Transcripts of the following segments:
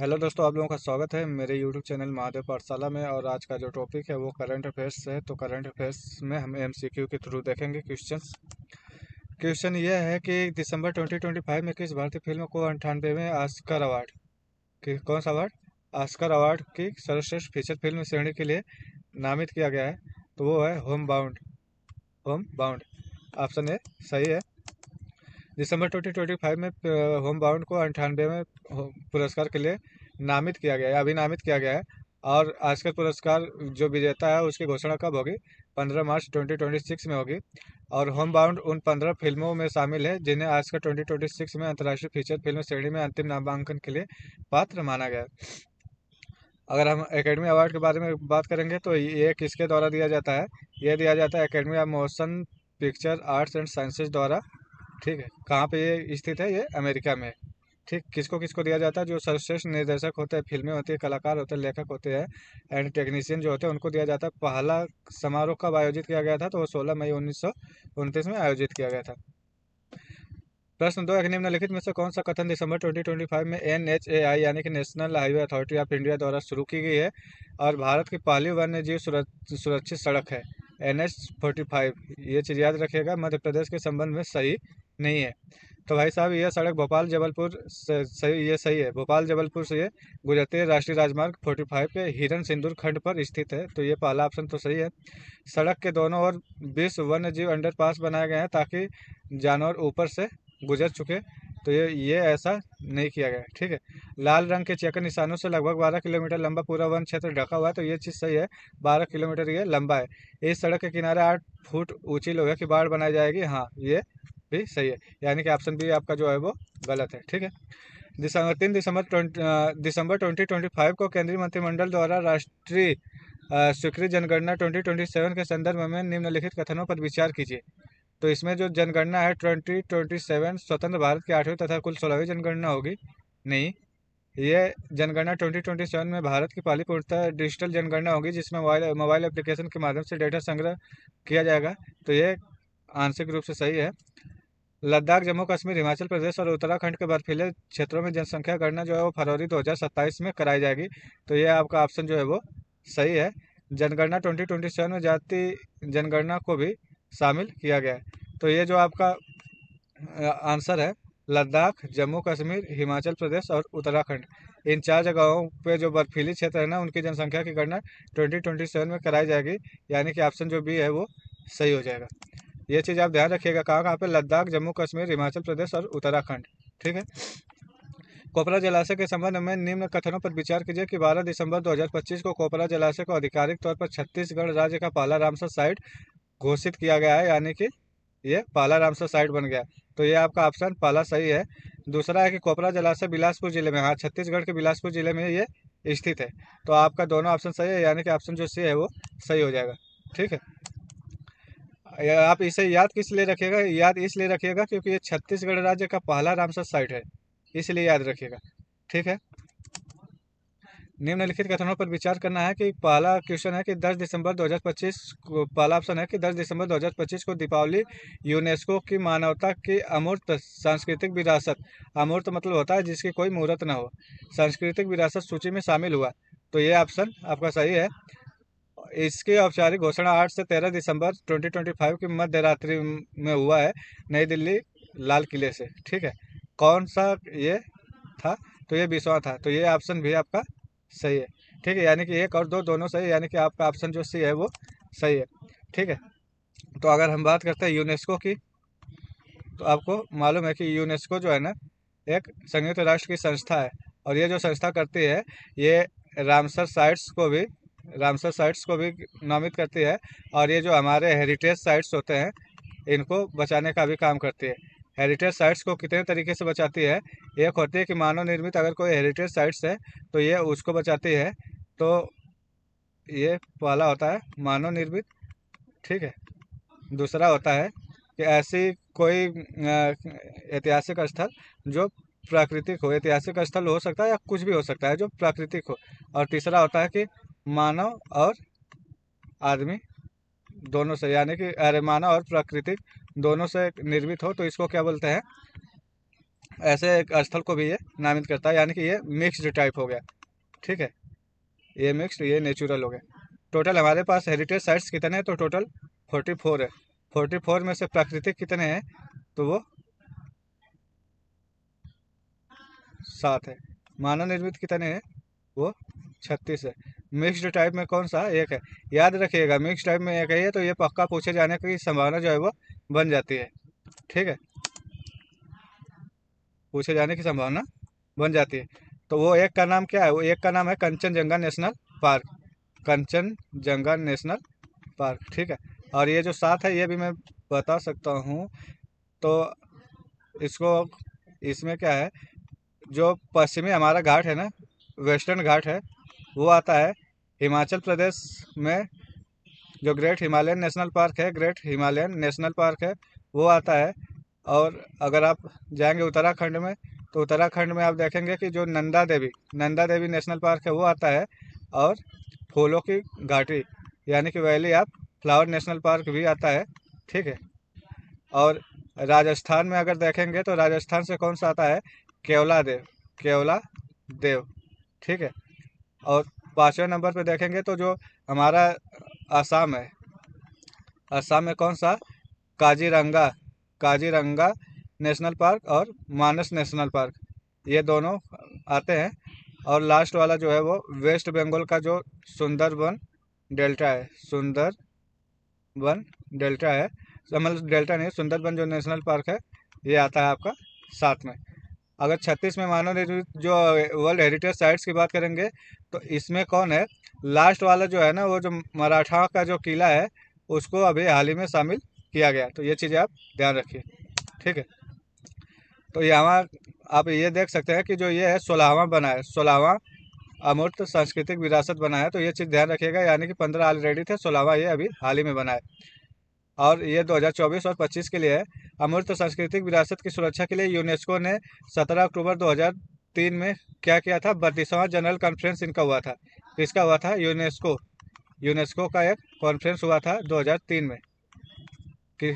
Hello दोस्तों, आप लोगों का स्वागत है मेरे यूट्यूब चैनल महादेव पाठशाला में। और आज का जो टॉपिक है वो करंट अफेयर्स है। तो करंट अफेयर्स में हम एमसीक्यू के थ्रू देखेंगे क्वेश्चंस। क्वेश्चन ये है कि दिसंबर 2025 में किस भारतीय फिल्म को 98वें ऑस्कर अवार्ड, कि कौन सा अवार्ड, ऑस्कर अवार्ड की सर्वश्रेष्ठ फीचर फिल्म श्रेणी के लिए नामित किया गया है। तो वो है home bound. Home bound option A सही है। दिसंबर 2025 में होम बाउंड को 98वें पुरस्कार के लिए नामित किया गया है, अभिनामित किया गया है। और ऑस्कर पुरस्कार जो विजेता है उसकी घोषणा कब होगी? 15 मार्च 2026 में होगी। और होम बाउंड उन 15 फिल्मों में शामिल है जिन्हें ऑस्कर 2026 में अंतर्राष्ट्रीय फीचर फिल्म श्रेणी में अंतिम नामांकन के लिए पात्र माना गया है। अगर हम एकेडमी अवार्ड के बारे में बात करेंगे तो ये किसके द्वारा दिया जाता है? ये दिया जाता है academy of motion picture arts and sciences द्वारा। ठीक है, कहाँ पे ये स्थित है? ये अमेरिका में है। ठीक, किसको किसको दिया जाता है? जो सर्वश्रेष्ठ निर्देशक होते हैं, फिल्में होती है, कलाकार होते हैं, लेखक होते हैं एंड टेक्नीशियन जो होते हैं, उनको दिया जाता है। पहला समारोह कब आयोजित किया गया था? तो वो 16 मई 1929 में आयोजित किया गया था। प्रश्न 2, एक निम्नलिखित में से कौन सा कथन दिसंबर 2025 में NHAI यानी कि national highway authority of India द्वारा शुरू की गई है और भारत की पहली वन्य जीव सुरक्षित सड़क है? NH45। ये चीज़ याद रखिएगा, मध्य प्रदेश के संबंध में सही नहीं है। तो भाई साहब, यह सड़क भोपाल जबलपुर से सही, ये सही है। भोपाल जबलपुर से ये गुजरती है। राष्ट्रीय राजमार्ग 45 के हिरन सिंदूर खंड पर स्थित है। तो ये पहला ऑप्शन तो सही है। सड़क के दोनों ओर 20 वन्य जीव अंडरपास बनाए गए हैं ताकि जानवर ऊपर से गुजर चुके। तो ये ऐसा नहीं किया गया। ठीक है। लाल रंग के चेक निशानों से लगभग 12 किलोमीटर लंबा पूरा वन क्षेत्र ढका हुआ है। तो ये चीज़ सही है, 12 किलोमीटर ये लंबा है। इस सड़क के किनारे 8 फुट ऊंची लोहे की बाड़ बनाई जाएगी। हाँ, ये भी सही है, यानी कि ऑप्शन बी आपका जो है वो गलत है। ठीक है। दिसंबर 2025 को केंद्रीय मंत्रिमंडल द्वारा राष्ट्रीय स्वीकृत जनगणना 2027 के संदर्भ में निम्नलिखित कथनों पर विचार कीजिए। तो इसमें जो जनगणना है 2027 स्वतंत्र भारत की 8वीं तथा कुल 16वीं जनगणना होगी? नहीं, ये जनगणना 2027 में भारत की पहली पूर्णतः डिजिटल जनगणना होगी जिसमें मोबाइल एप्लीकेशन के माध्यम से डेटा संग्रह किया जाएगा। तो ये आंशिक रूप से सही है। लद्दाख, जम्मू कश्मीर, हिमाचल प्रदेश और उत्तराखंड के बर्फीले क्षेत्रों में जनसंख्या गणना जो है वो फरवरी 2027 में कराई जाएगी। तो ये आपका ऑप्शन जो है वो सही है। जनगणना 2027 में जाति जनगणना को भी शामिल किया गया है। तो ये जो आपका आंसर है, लद्दाख, जम्मू कश्मीर, हिमाचल प्रदेश और उत्तराखंड, इन 4 जगहों पे जो बर्फीली क्षेत्र है ना, उनकी जनसंख्या की गणना 2027 में कराई जाएगी, यानी कि ऑप्शन जो बी है वो सही हो जाएगा। ये चीज़ आप ध्यान रखिएगा, कहाँ कहाँ पे? लद्दाख, जम्मू कश्मीर, हिमाचल प्रदेश और उत्तराखंड। ठीक है। कोपरा जलाशय के संबंध में निम्न कथनों पर विचार कीजिए कि 12 दिसंबर 2025 को कोपरा जलाशय को आधिकारिक तौर पर छत्तीसगढ़ राज्य का पहला रामसर साइट घोषित किया गया है, यानी कि ये पहला रामसर साइट बन गया। तो ये आपका ऑप्शन पहला सही है। दूसरा है कि कोपरा जलाशय बिलासपुर जिले में, हाँ, छत्तीसगढ़ के बिलासपुर जिले में ये स्थित है। तो आपका दोनों ऑप्शन सही है, यानी कि ऑप्शन जो सी है वो सही हो जाएगा। ठीक है। आप इसे याद किस लिए रखिएगा? याद इसलिए रखिएगा क्योंकि ये छत्तीसगढ़ राज्य का पहला रामसर साइट है, इसलिए याद रखिएगा। ठीक है। निम्नलिखित कथनों पर विचार करना है कि पहला क्वेश्चन है कि 10 दिसंबर 2025 को, पहला ऑप्शन है कि 10 दिसंबर 2025 को दीपावली यूनेस्को की मानवता की अमूर्त सांस्कृतिक विरासत, अमूर्त मतलब होता है जिसकी कोई मूर्त न हो, सांस्कृतिक विरासत सूची में शामिल हुआ। तो ये ऑप्शन आपका सही है। इसकी औपचारिक घोषणा 8 से 13 दिसंबर 2025 की मध्य रात्रि में हुआ है, नई दिल्ली लाल किले से। ठीक है। कौन सा ये था? तो ये 20वां था। तो ये ऑप्शन भी आपका सही है। ठीक है, यानी कि 1 और 2 दोनों सही है, यानी कि आपका ऑप्शन जो सी है वो सही है। ठीक है। तो अगर हम बात करते हैं यूनेस्को की, तो आपको मालूम है कि यूनेस्को जो है ना, एक संयुक्त राष्ट्र की संस्था है। और ये जो संस्था करती है, ये रामसर साइट्स को भी रामसर साइट्स को भी नामित करती है। और ये जो हमारे हेरिटेज साइट्स होते हैं, इनको बचाने का भी काम करती है। हेरिटेज साइट्स को कितने तरीके से बचाती है? एक होती है कि मानव निर्मित, अगर कोई हेरिटेज साइट्स है तो ये उसको बचाती है। तो ये पहला होता है मानव निर्मित। ठीक है। दूसरा होता है कि ऐसी कोई ऐतिहासिक स्थल जो प्राकृतिक हो, ऐतिहासिक स्थल हो सकता है या कुछ भी हो सकता है जो प्राकृतिक हो। और तीसरा होता है कि मानव और आदमी दोनों से, यानी कि अरे मानव और प्राकृतिक दोनों से निर्मित हो, तो इसको क्या बोलते हैं? ऐसे एक स्थल को भी ये नामित करता है, यानी कि ये मिक्स्ड टाइप हो गया। ठीक है, ये मिक्स्ड, ये नेचुरल हो गया। टोटल हमारे पास हेरिटेज साइट्स कितने हैं, तो टोटल 44 है। 44 में से प्राकृतिक कितने हैं, तो वो 7 है। मानव निर्मित कितने हैं, वो 36 है। मिक्स्ड टाइप में कौन सा, एक है। याद रखिएगा, मिक्स टाइप में एक है ये, तो ये पक्का पूछे जाने की संभावना जो है वो बन जाती है। ठीक है, पूछे जाने की संभावना बन जाती है। तो वो एक का नाम क्या है, वो एक का नाम है Kanchenjunga national park. Kanchenjunga national park, ठीक है। और ये जो 7 है ये भी मैं बता सकता हूँ। तो इसको, इसमें क्या है, जो पश्चिमी हमारा घाट है ना, वेस्टर्न घाट है, वो आता है हिमाचल प्रदेश में। जो ग्रेट हिमालयन नेशनल पार्क है, ग्रेट हिमालयन नेशनल पार्क है, वो आता है। और अगर आप जाएंगे उत्तराखंड में, तो उत्तराखंड में आप देखेंगे कि जो नंदा देवी नेशनल पार्क है वो आता है। और फूलों की घाटी यानी कि valley of flower national park भी आता है। ठीक है। और राजस्थान में अगर देखेंगे तो राजस्थान से कौन सा आता है, केवला देव। ठीक है। और 5वें नंबर पे देखेंगे तो जो हमारा आसाम है, असम में कौन सा, काजीरंगा काजीरंगा नेशनल पार्क और मानस नेशनल पार्क, ये दोनों आते हैं। और लास्ट वाला जो है वो वेस्ट बंगाल का जो सुंदरबन डेल्टा है, सुंदरबन डेल्टा है, मतलब डेल्टा नहीं, सुंदरबन जो नेशनल पार्क है, ये आता है आपका 7 में। अगर 36 में मानव निर्मित जो वर्ल्ड हेरिटेज साइट्स की बात करेंगे, तो इसमें कौन है, लास्ट वाला जो है ना, वो जो मराठा का जो किला है, उसको अभी हाल ही में शामिल किया गया। तो ये चीज़ें आप ध्यान रखिए। ठीक है। तो यहाँ आप ये देख सकते हैं कि जो ये है 16वां बना है, 16वां अमूर्त सांस्कृतिक विरासत बना है। तो ये चीज़ ध्यान रखिएगा, यानी कि 15 ऑलरेडी थे, 16वां ये अभी हाल ही में बना है। और ये 2024 और 25 के लिए है। अमूर्त सांस्कृतिक विरासत की सुरक्षा के लिए यूनेस्को ने 17 अक्टूबर 2003 में क्या किया था, 32वां जनरल कॉन्फ्रेंस इनका हुआ था। किसका हुआ था, यूनेस्को का एक कॉन्फ्रेंस हुआ था 2003 में। कि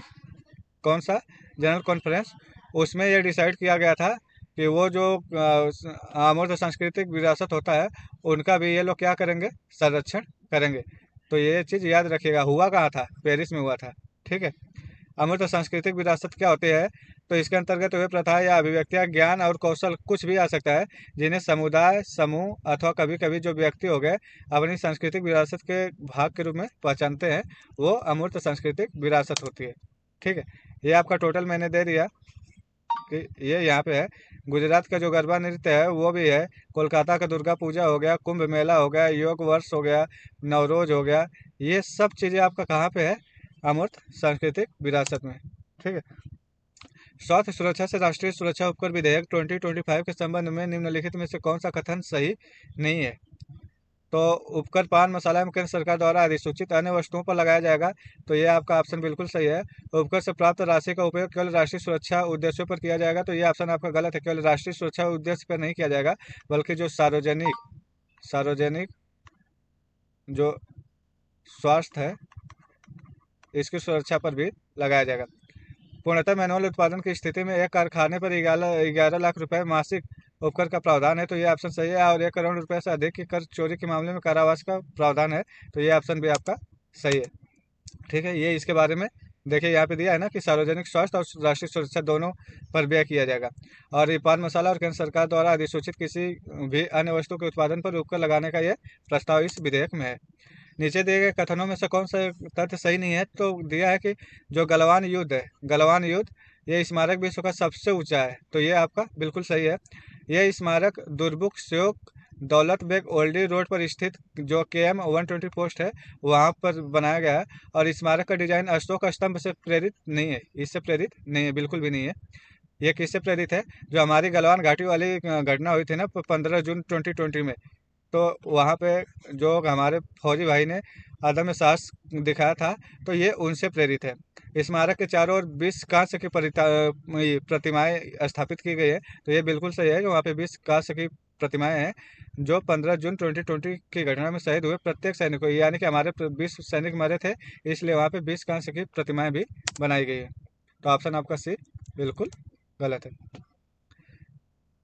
कौन सा जनरल कॉन्फ्रेंस, उसमें ये डिसाइड किया गया था कि वो जो अमूर्त सांस्कृतिक विरासत होता है, उनका भी ये लोग क्या करेंगे, संरक्षण करेंगे। तो ये चीज़ याद रखिएगा। हुआ कहाँ था, पेरिस में हुआ था। ठीक है। अमूर्त सांस्कृतिक विरासत क्या होती है, तो इसके अंतर्गत वे प्रथा या अभिव्यक्तियाँ, ज्ञान और कौशल कुछ भी आ सकता है, जिन्हें समुदाय, समूह अथवा कभी कभी जो व्यक्ति हो गए अपनी सांस्कृतिक विरासत के भाग के रूप में पहचानते हैं, वो अमूर्त सांस्कृतिक विरासत होती है। ठीक है। ये आपका टोटल मैंने दे दिया कि ये यहाँ पे है। गुजरात का जो गरबा नृत्य है वो भी है। कोलकाता का दुर्गा पूजा हो गया, कुंभ मेला हो गया, योग वर्ष हो गया, नवरोज हो गया। ये सब चीज़ें आपका कहाँ पे है, अमूर्त सांस्कृतिक विरासत में। ठीक है। स्वास्थ्य सुरक्षा से राष्ट्रीय सुरक्षा उपकर विधेयक 2025 के संबंध में निम्नलिखित में से कौन सा कथन सही नहीं है। तो उपकर पान मसाला एवं केंद्र सरकार द्वारा अधिसूचित अन्य वस्तुओं पर लगाया जाएगा। तो ये आपका ऑप्शन बिल्कुल सही है। उपकर से प्राप्त राशि का उपयोग केवल राष्ट्रीय सुरक्षा उद्देश्यों पर किया जाएगा। तो ये ऑप्शन आपका गलत है। केवल राष्ट्रीय सुरक्षा उद्देश्य पर नहीं किया जाएगा, बल्कि जो सार्वजनिक जो स्वास्थ्य है, इसकी सुरक्षा पर भी लगाया जाएगा। पूर्णतः मैनुअल उत्पादन की स्थिति में एक कारखाने पर 11 लाख रुपए मासिक उपकर का प्रावधान है। तो ये ऑप्शन सही है। और 1 करोड़ रुपए से अधिक की कर चोरी के मामले में कारावास का प्रावधान है। तो ये ऑप्शन भी आपका सही है। ठीक है। ये इसके बारे में देखिए, यहाँ पे दिया है ना कि सार्वजनिक स्वास्थ्य और राष्ट्रीय सुरक्षा दोनों पर व्यय किया जाएगा। और ये पान मसाला और केंद्र सरकार द्वारा अधिसूचित किसी भी अन्य वस्तु के उत्पादन पर उपकर लगाने का ये प्रस्ताव इस विधेयक में है। नीचे दिए गए कथनों में से कौन सा तथ्य सही नहीं है, तो दिया है कि जो गलवान युद्ध, ये स्मारक विश्व का सबसे ऊंचा है। तो ये आपका बिल्कुल सही है। यह स्मारक दुर्बुक श्योक दौलत बेग ओल्डी रोड पर स्थित जो KM 120 पोस्ट है, वहाँ पर बनाया गया है। और स्मारक का डिजाइन अशोक स्तंभ से प्रेरित नहीं है, इससे प्रेरित नहीं है, बिल्कुल भी नहीं है। ये किससे प्रेरित है, जो हमारी गलवान घाटी वाली घटना हुई थी ना 15 जून 2020 में, तो वहाँ पे जो हमारे फौजी भाई ने अदम्य साहस दिखाया था, तो ये उनसे प्रेरित है। स्मारक के चारों ओर 20 कांस्य की प्रतिमाएं स्थापित की गई है। तो ये बिल्कुल सही है कि वहाँ पे 20 कांस्य की प्रतिमाएं हैं, जो 15 जून 2020 की घटना में शहीद हुए प्रत्येक सैनिक को, यानी कि हमारे 20 सैनिक मरे थे, इसलिए वहाँ पे 20 कांस्य की प्रतिमाएं भी बनाई गई है। तो ऑप्शन आपका सी बिल्कुल गलत है।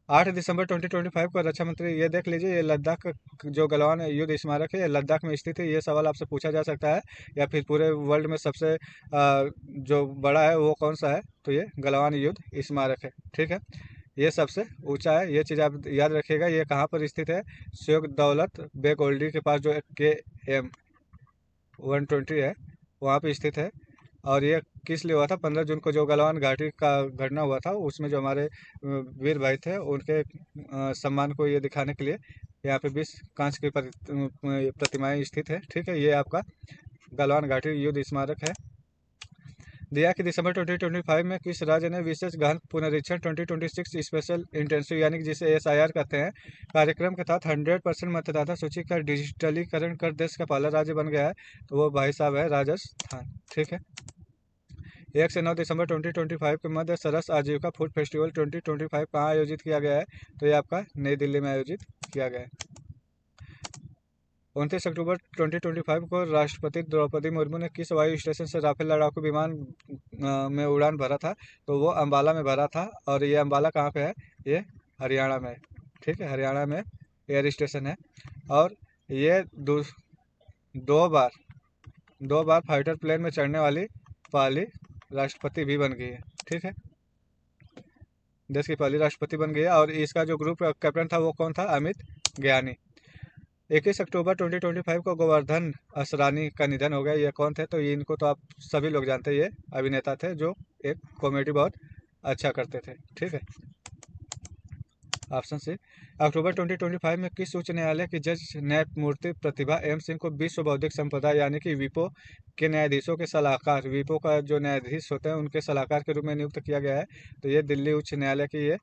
8 दिसंबर 2025 को रक्षा मंत्री, ये देख लीजिए, ये लद्दाख जो गलवान युद्ध स्मारक है ये लद्दाख में स्थित है। ये सवाल आपसे पूछा जा सकता है, या फिर पूरे वर्ल्ड में सबसे जो बड़ा है वो कौन सा है, तो ये गलवान युद्ध स्मारक है। ठीक है, ये सबसे ऊंचा है, ये चीज़ आप याद रखिएगा। ये कहाँ पर स्थित है, शेख दौलत बेग ओल्डी के पास, जो KM 120 है, वहाँ पे स्थित है। और ये किस लिए हुआ था, 15 जून को जो गलवान घाटी का घटना हुआ था, उसमें जो हमारे वीर भाई थे उनके सम्मान को ये दिखाने के लिए यहाँ पे 20 कांच की प्रतिमाएं स्थित है। ठीक है, ये आपका गलवान घाटी युद्ध स्मारक है। दिया कि दिसंबर 2025 में किस राज्य ने विशेष गहन पुनरीक्षण 2026 स्पेशल इंटेंसिव, यानी कि जिसे SIR कहते हैं, कार्यक्रम के तहत 100% मतदाता सूची का डिजिटलीकरण कर देश का पहला राज्य बन गया है, तो वो भाई साहब है राजस्थान। ठीक है, 1 से 9 दिसंबर 2025 के मध्य सरस आजीविका फूड फेस्टिवल 2025 कहाँ आयोजित किया गया है, तो ये आपका नई दिल्ली में आयोजित किया गया है। 29 अक्टूबर 2025 को राष्ट्रपति द्रौपदी मुर्मू ने किस वायु स्टेशन से राफेल लड़ाकू विमान में उड़ान भरा था, तो वो अंबाला में भरा था। और ये अंबाला कहाँ पे है, ये हरियाणा में। ठीक है, हरियाणा में एयर स्टेशन है। और ये दो बार फाइटर प्लेन में चढ़ने वाली पहली राष्ट्रपति भी बन गई है। ठीक है, देश की पहली राष्ट्रपति बन गई है। और इसका जो ग्रुप कैप्टन था वो कौन था, अमित ज्ञानी। 21 अक्टूबर 2025 को गोवर्धन असरानी का निधन हो गया। ये कौन थे, तो इनको तो आप सभी लोग जानते हैं, ये अभिनेता थे जो एक कॉमेडी बहुत अच्छा करते थे। ठीक है, ऑप्शन सी। अक्टूबर 2025 में किस उच्च न्यायालय की जज न्यायमूर्ति प्रतिभा M सिंह को विश्व बौद्धिक संपदा यानी कि विपो के न्यायाधीशों के सलाहकार, विपो का जो न्यायाधीश होते हैं उनके सलाहकार के रूप में नियुक्त किया गया है, तो ये दिल्ली उच्च न्यायालय की ये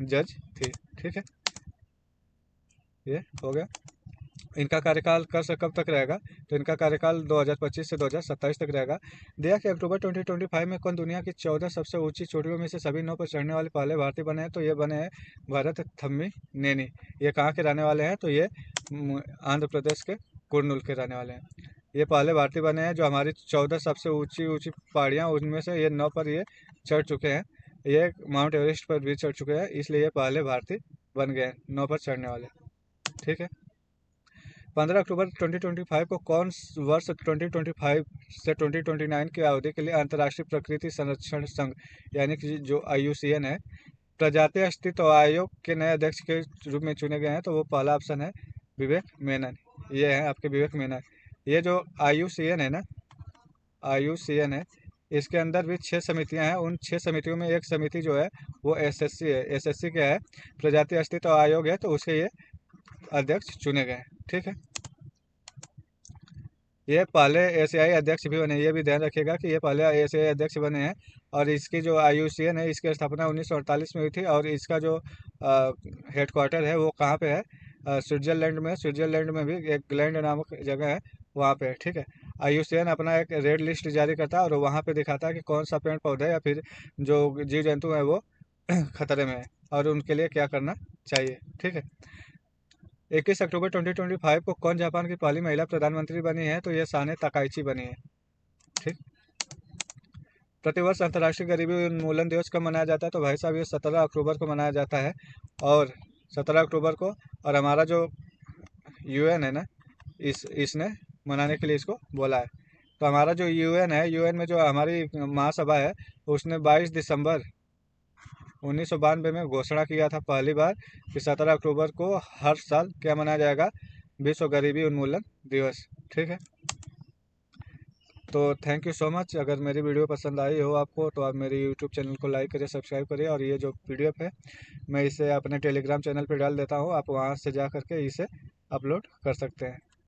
जज थी। ठीक है, ये हो गया। इनका कार्यकाल कब तक रहेगा, तो इनका कार्यकाल 2025 से 2027 तक रहेगा। दिया कि अक्टूबर 2025 में कौन दुनिया की 14 सबसे ऊंची चोटियों में से सभी 9 पर चढ़ने वाले पहले भारतीय बने हैं, तो ये बने हैं भरत थम्मी नेनी। ये कहाँ के रहने वाले हैं, तो ये आंध्र प्रदेश के कुर्नूल के रहने वाले हैं। ये पहले भारतीय बने हैं जो हमारी 14 सबसे ऊंची पहाड़ियाँ, उनमें से ये 9 पर ये चढ़ चुके हैं। ये माउंट एवरेस्ट पर भी चढ़ चुके हैं, इसलिए ये पहले भारतीय बन गए 9 पर चढ़ने वाले। ठीक है, 15 अक्टूबर 2025 को कौन वर्ष 2025 से 2029 की अवधि के लिए अंतर्राष्ट्रीय प्रकृति संरक्षण संघ यानी कि जो IUCN है, प्रजाति अस्तित्व आयोग के नए अध्यक्ष के रूप में चुने गए हैं, तो वो पहला ऑप्शन है विवेक मेनन। ये है आपके विवेक मेनन। ये जो IUCN है ना, IUCN है, इसके अंदर भी 6 समितियां हैं। उन 6 समितियों में एक समिति जो है वो SSC है। SSC क्या है, प्रजाति अस्तित्व आयोग है, तो उसके ये अध्यक्ष चुने गए। ठीक है, ये पहले एशियाई अध्यक्ष भी बने, ये भी ध्यान रखिएगा कि ये पहले एशियाई अध्यक्ष बने हैं। और इसकी जो IUCN है, इसकी स्थापना 1948 में हुई थी। और इसका जो हेडक्वार्टर है वो कहाँ पे है, स्विट्जरलैंड में। स्विट्जरलैंड में भी एक ग्लैंड नामक जगह है, वहाँ पे है। ठीक है, IUCN अपना एक रेड लिस्ट जारी करता है और वहाँ पे दिखाता है कि कौन सा पेड़ पौधा या फिर जो जीव जंतु है वो खतरे में है और उनके लिए क्या करना चाहिए। ठीक है, 21 अक्टूबर 2025 को कौन जापान की पहली महिला प्रधानमंत्री बनी है, तो ये साने ताकाइची बनी है। ठीक, प्रतिवर्ष अंतर्राष्ट्रीय गरीबी उन्मूलन दिवस कब मनाया जाता है, तो भाई साहब ये 17 अक्टूबर को मनाया जाता है। और 17 अक्टूबर को, और हमारा जो UN है ना, इसने मनाने के लिए इसको बोला है। तो हमारा जो UN है, UN में जो हमारी महासभा है, उसने 22 दिसंबर 1992 में घोषणा किया था पहली बार कि 17 अक्टूबर को हर साल क्या मनाया जाएगा, विश्व गरीबी उन्मूलन दिवस। ठीक है, तो थैंक यू सो मच। अगर मेरी वीडियो पसंद आई हो आपको, तो आप मेरे यूट्यूब चैनल को लाइक करिए, सब्सक्राइब करिए। और ये जो PDF है मैं इसे अपने टेलीग्राम चैनल पर डाल देता हूँ, आप वहाँ से जा करके इसे अपलोड कर सकते हैं।